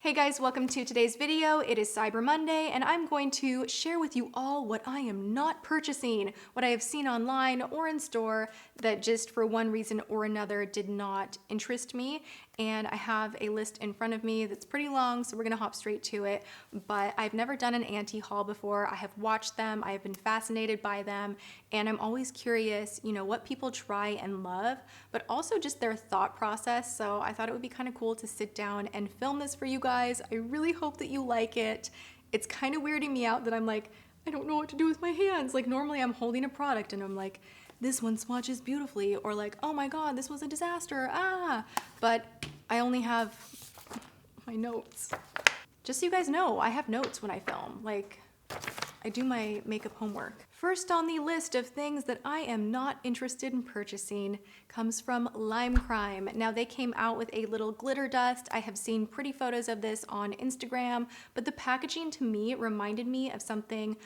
Hey guys, welcome to today's video. It is Cyber Monday and I'm going to share with you all what I am not purchasing, what I have seen online or in store that just for one reason or another did not interest me. And I have a list in front of me that's pretty long, so we're gonna hop straight to it. But I've never done an anti-haul before. I have watched them, I have been fascinated by them, and I'm always curious, you know, what people try and love, but also just their thought process. So I thought it would be kind of cool to sit down and film this for you guys. I really hope that you like it. It's kind of weirding me out that I'm like, I don't know what to do with my hands. Like normally I'm holding a product and I'm like, this one swatches beautifully, or like, oh my God, this was a disaster, but I only have my notes. Just so you guys know, I have notes when I film. Like, I do my makeup homework. First on the list of things that I am not interested in purchasing comes from Lancome. Now they came out with a little glitter dust. I have seen pretty photos of this on Instagram, but the packaging to me reminded me of something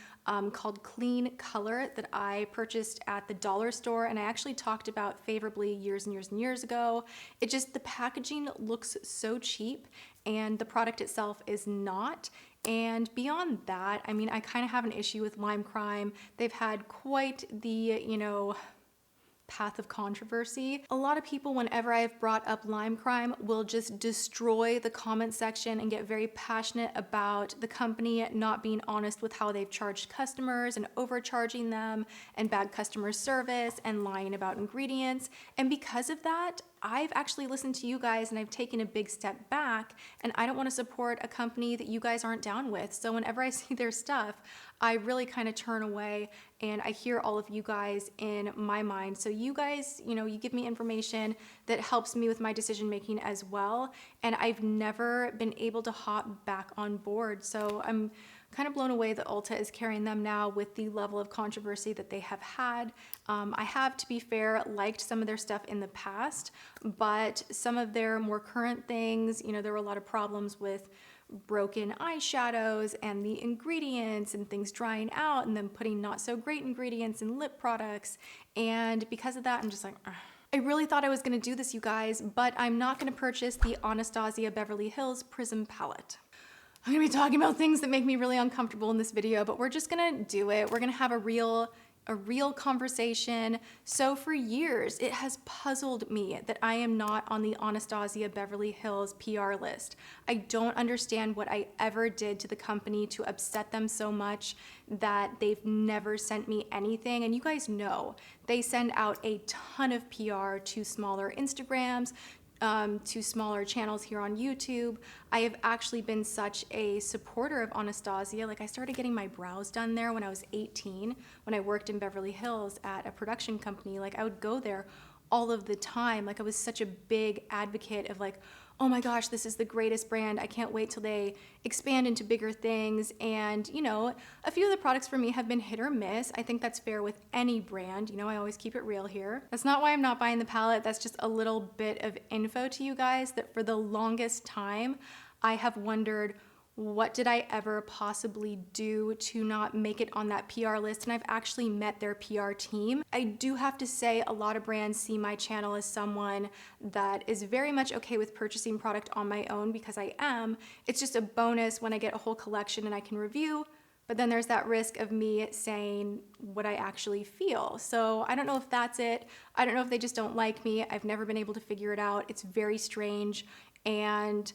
called Clean Color that I purchased at the dollar store, and I actually talked about favorably years and years and years ago. It just, the packaging looks so cheap and the product itself is not. And beyond that, I mean, I kind of have an issue with Lancome. They've had quite the, you know, path of controversy. A lot of people, whenever I've brought up Lancome, will just destroy the comment section and get very passionate about the company not being honest with how they've charged customers and overcharging them and bad customer service and lying about ingredients. And because of that, I've actually listened to you guys and I've taken a big step back, and I don't want to support a company that you guys aren't down with. So whenever I see their stuff, I really kind of turn away and I hear all of you guys in my mind. So you guys, you know, you give me information that helps me with my decision making as well. And I've never been able to hop back on board. So I'm kind of blown away that Ulta is carrying them now with the level of controversy that they have had. I have, to be fair, liked some of their stuff in the past, but some of their more current things, you know, there were a lot of problems with broken eyeshadows and the ingredients and things drying out and then putting not so great ingredients in lip products. And because of that, I'm just like, ugh. I really thought I was gonna do this, you guys, but I'm not gonna purchase the Anastasia Beverly Hills Prism palette. I'm gonna be talking about things that make me really uncomfortable in this video, but we're just gonna do it. We're gonna have a real conversation. So for years, it has puzzled me that I am not on the Anastasia Beverly Hills PR list. I don't understand what I ever did to the company to upset them so much that they've never sent me anything. And you guys know, they send out a ton of PR to smaller Instagrams, to smaller channels here on YouTube. I have actually been such a supporter of Anastasia. Like, I started getting my brows done there when I was 18, when I worked in Beverly Hills at a production company. Like, I would go there all of the time. Like, I was such a big advocate of like, oh my gosh, this is the greatest brand. I can't wait till they expand into bigger things. And, you know, a few of the products for me have been hit or miss. I think that's fair with any brand. You know, I always keep it real here. That's not why I'm not buying the palette. That's just a little bit of info to you guys that for the longest time, I have wondered, what did I ever possibly do to not make it on that PR list? And I've actually met their PR team. I do have to say, a lot of brands see my channel as someone that is very much okay with purchasing product on my own, because I am. It's just a bonus when I get a whole collection and I can review, but then there's that risk of me saying what I actually feel. So I don't know if that's it. I don't know if they just don't like me. I've never been able to figure it out. It's very strange. And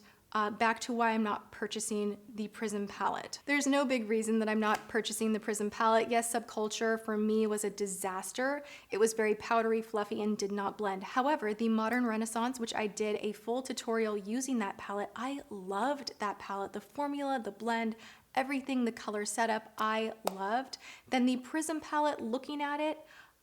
back to why I'm not purchasing the Prism palette. There's no big reason that I'm not purchasing the Prism palette. Yes, Subculture for me was a disaster. It was very powdery, fluffy, and did not blend. However, the Modern Renaissance, which I did a full tutorial using that palette, I loved that palette. The formula, the blend, everything, the color setup, I loved. Then the Prism palette, looking at it,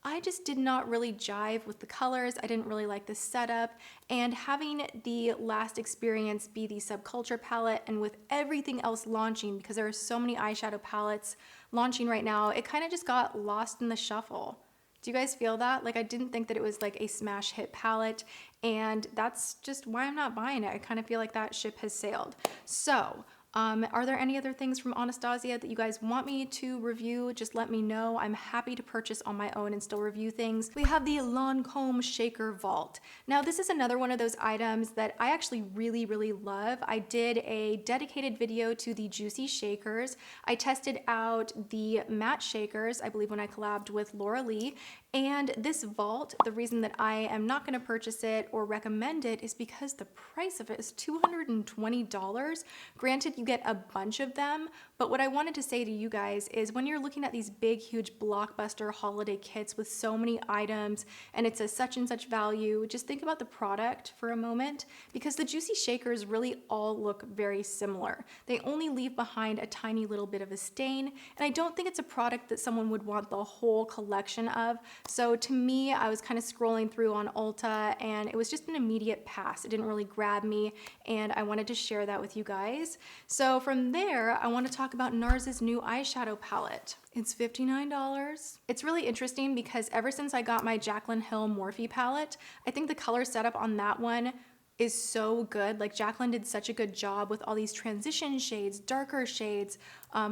I just did not really jive with the colors. I didn't really like the setup, and having the last experience be the Subculture palette, and with everything else launching, because there are so many eyeshadow palettes launching right now, it kind of just got lost in the shuffle. Do you guys feel that? Like, I didn't think that it was like a smash hit palette, and that's just why I'm not buying it. I kind of feel like that ship has sailed. So Are there any other things from Anastasia that you guys want me to review? Just let me know. I'm happy to purchase on my own and still review things. We have the Lancome Shaker Vault. Now this is another one of those items that I actually really love. I did a dedicated video to the Juicy Shakers. I tested out the matte shakers, I believe when I collabed with Laura Lee. And this vault, the reason that I am not going to purchase it or recommend it is because the price of it is $220. Granted, you get a bunch of them, but what I wanted to say to you guys is when you're looking at these big, huge blockbuster holiday kits with so many items and it's a such and such value, just think about the product for a moment, because the Juicy Shakers really all look very similar. They only leave behind a tiny little bit of a stain, and I don't think it's a product that someone would want the whole collection of. So to me, I was kind of scrolling through on Ulta and it was just an immediate pass. It didn't really grab me, and I wanted to share that with you guys. So from there, I want to talk about NARS's new eyeshadow palette. It's $59. It's really interesting because ever since I got my Jaclyn Hill Morphe palette, I think the color setup on that one is so good. Like Jaclyn did such a good job with all these transition shades, darker shades,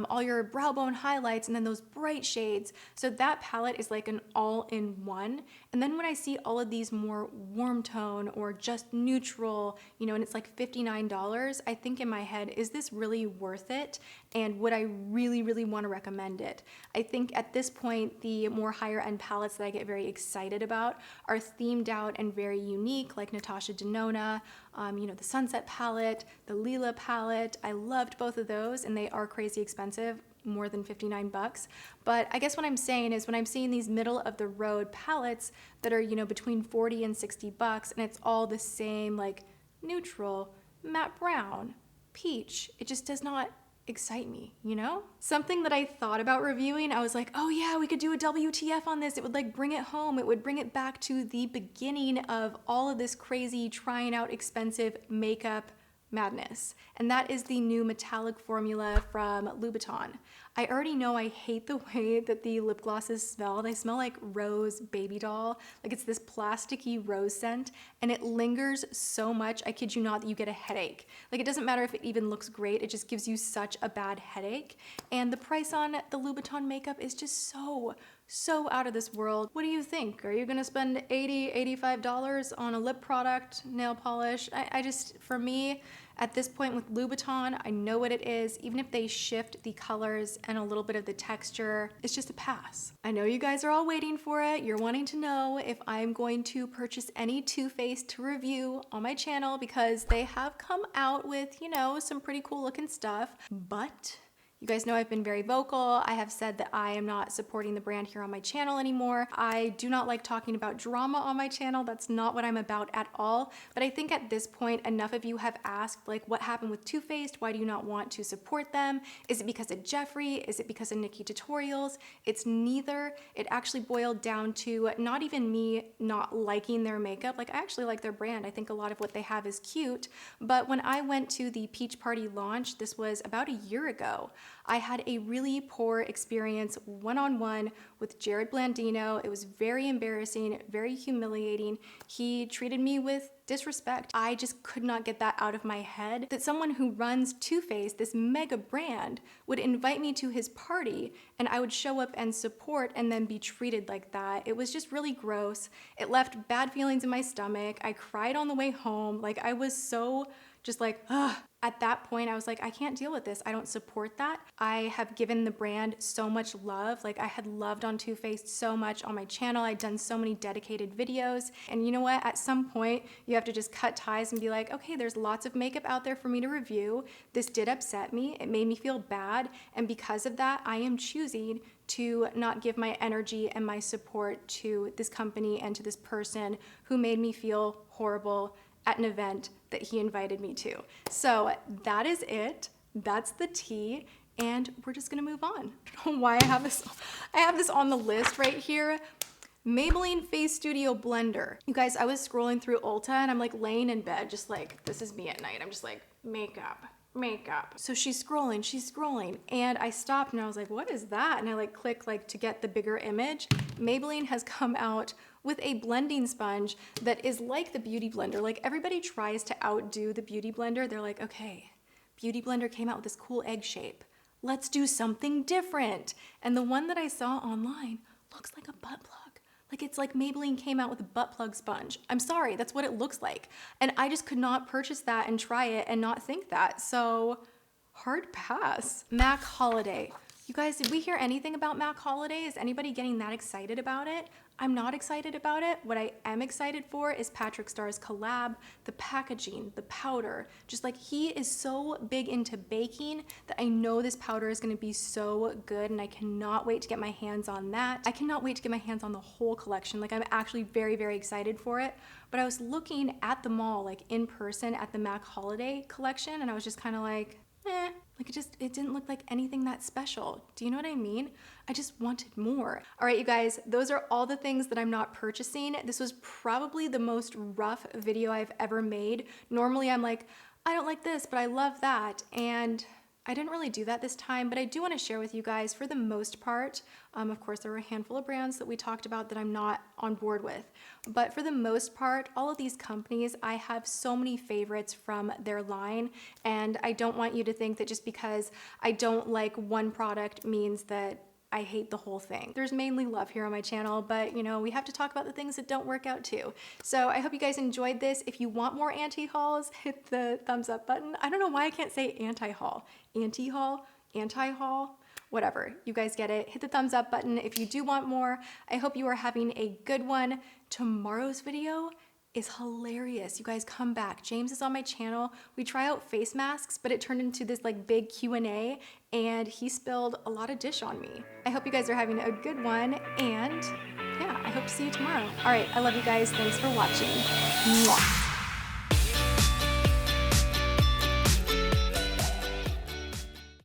all your brow bone highlights, and then those bright shades. So that palette is like an all-in-one. And then when I see all of these more warm tone or just neutral, you know, and it's like $59, I think in my head, is this really worth it? And would I really want to recommend it? I think at this point, the more higher end palettes that I get very excited about are themed out and very unique, like Natasha Denona, you know, the Sunset palette, the Lila palette. I loved both of those, and they are crazy expensive, more than 59 bucks. But I guess what I'm saying is when I'm seeing these middle of the road palettes that are, you know, between 40 and 60 bucks, and it's all the same, like neutral, matte brown, peach, it just does not excite me, you know? Something that I thought about reviewing, I was like, oh yeah, we could do a WTF on this. It would like bring it home. It would bring it back to the beginning of all of this crazy trying out expensive makeup madness. And that is the new metallic formula from Louboutin. I already know I hate the way that the lip glosses smell. They smell like rose baby doll. Like it's this plasticky rose scent, and it lingers so much, I kid you not, that you get a headache. Like it doesn't matter if it even looks great, it just gives you such a bad headache. And the price on the Louboutin makeup is just so out of this world. What do you think? Are you gonna spend $80, $85 on a lip product, nail polish? I just, for me, at this point with Louboutin, I know what it is. Even if they shift the colors and a little bit of the texture, it's just a pass. I know you guys are all waiting for it. You're wanting to know if I'm going to purchase any Too Faced to review on my channel because they have come out with, you know, some pretty cool looking stuff, but you guys know I've been very vocal. I have said that I am not supporting the brand here on my channel anymore. I do not like talking about drama on my channel. That's not what I'm about at all. But I think at this point, enough of you have asked, like, what happened with Too Faced? Why do you not want to support them? Is it because of Jeffree? Is it because of Nikki Tutorials? It's neither. It actually boiled down to not even me not liking their makeup. Like, I actually like their brand. I think a lot of what they have is cute. But when I went to the Peach Party launch, this was about a year ago, I had a really poor experience one-on-one with Jared Blandino. It was very embarrassing, very humiliating. He treated me with disrespect. I just could not get that out of my head, that someone who runs Too Faced, this mega brand, would invite me to his party and I would show up and support and then be treated like that. It was just really gross. It left bad feelings in my stomach. I cried on the way home. Like, I was so just like, ugh. At that point, I was like, I can't deal with this. I don't support that. I have given the brand so much love. Like, I had loved on Too Faced so much on my channel. I'd done so many dedicated videos. And you know what? At some point, you have to just cut ties and be like, okay, there's lots of makeup out there for me to review. This did upset me. It made me feel bad. And because of that, I am choosing to not give my energy and my support to this company and to this person who made me feel horrible at an event that he invited me to. So that is it. That's the tea. And we're just gonna move on. I don't know why I have this on the list right here. Maybelline Face Studio Blender. You guys, I was scrolling through Ulta and I'm like laying in bed, just like, this is me at night. I'm just like, makeup. So she's scrolling. And I stopped and I was like, what is that? And I like click like to get the bigger image. Maybelline has come out with a blending sponge that is like the Beauty Blender. Like, everybody tries to outdo the Beauty Blender. They're like, okay, Beauty Blender came out with this cool egg shape. Let's do something different. And the one that I saw online looks like a butt plug. Like it's like Maybelline came out with a butt plug sponge. I'm sorry, that's what it looks like. And I just could not purchase that and try it and not think that. So hard pass. MAC Holiday. You guys, did we hear anything about MAC Holiday? Is anybody getting that excited about it? I'm not excited about it. What I am excited for is Patrick Starr's collab, the packaging, the powder. Just like he is so big into baking that I know this powder is gonna be so good and I cannot wait to get my hands on that. I cannot wait to get my hands on the whole collection. Like I'm actually very, very excited for it. But I was looking at the mall, like in person at the MAC Holiday collection, and I was just kind of like, like it didn't look like anything that special. Do you know what I mean? I just wanted more. All right, you guys, those are all the things that I'm not purchasing. This was probably the most rough video I've ever made. Normally I'm like, I don't like this, but I love that. And I didn't really do that this time, but I do want to share with you guys for the most part. Of course, there were a handful of brands that we talked about that I'm not on board with. But for the most part, all of these companies, I have so many favorites from their line. And I don't want you to think that just because I don't like one product means that I hate the whole thing. There's mainly love here on my channel, but you know, we have to talk about the things that don't work out too. So I hope you guys enjoyed this. If you want more anti-hauls, hit the thumbs up button. I don't know why I can't say anti-haul. Anti-haul, anti-haul, whatever. You guys get it. Hit the thumbs up button if you do want more. I hope you are having a good one. Tomorrow's video is hilarious. You guys come back. James is on my channel. We try out face masks, but it turned into this like big Q&A and he spilled a lot of dish on me. I hope you guys are having a good one and yeah, I hope to see you tomorrow. All right, I love you guys. Thanks for watching. Mwah.